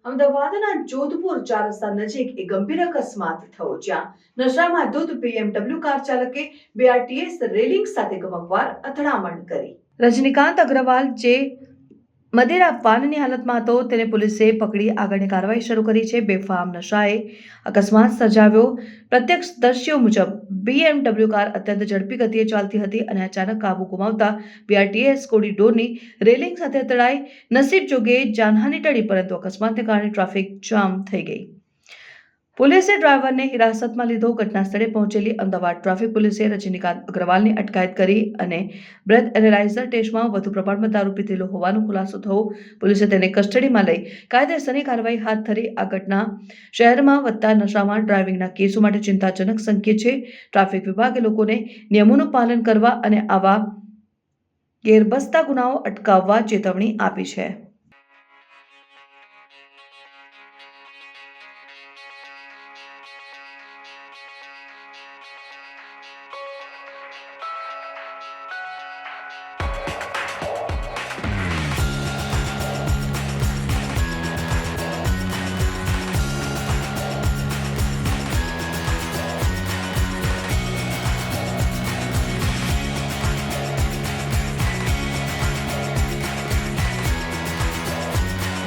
અમદાવાદના જોધપુર 4 રસ્તા નજીક એક ગંભીર અકસ્માત થયો, જ્યાં નશામાં ધૂત BMW કાર ચાલકે BRTS રેલિંગ સાથે ગમખ્વાર અથડામણ કરી। રજનીકાંત અગ્રવાલ જે મદિરા પાનની હાલતમાં હતો તેને પોલીસે પકડી આગળની કાર્યવાહી શરૂ કરી છે। બેફામ નશાએ અકસ્માત સર્જાવ્યો। પ્રત્યક્ષદર્શીઓ મુજબ BMW કાર અત્યંત ઝડપી ગતિએ ચાલતી હતી અને અચાનક કાબુ ગુમાવતા BRTS કોરિડોરની રેલિંગ સાથે અથડાઈ। નસીબ જોગે જાનહાનિ ટળી, પરંતુ અકસ્માતને કારણે ટ્રાફિક જામ થઈ ગઈ। પોલીસે ડ્રાઈવરને હિરાસતમાં લીધો। ઘટના સ્થળે પહોંચેલી અમદાવાદ ટ્રાફિક પોલીસે રજનીકાંત અગ્રવાલની અટકાયત કરી અને બ્રેથ એનાલાઇઝર ટેસ્ટમાં વધુ પ્રમાણમાં દારૂ પીધેલો હોવાનો ખુલાસો થયો। પોલીસે તેને કસ્ટડીમાં લઈ કાયદેસરની કાર્યવાહી હાથ ધરી। આ ઘટના શહેરમાં વધતા નશામાં ડ્રાઇવિંગના કેસો માટે ચિંતાજનક સંકેત છે। ટ્રાફિક વિભાગે લોકોને નિયમોનું પાલન કરવા અને આવા ગેરબસતા ગુનાઓ અટકાવવા ચેતવણી આપી છે।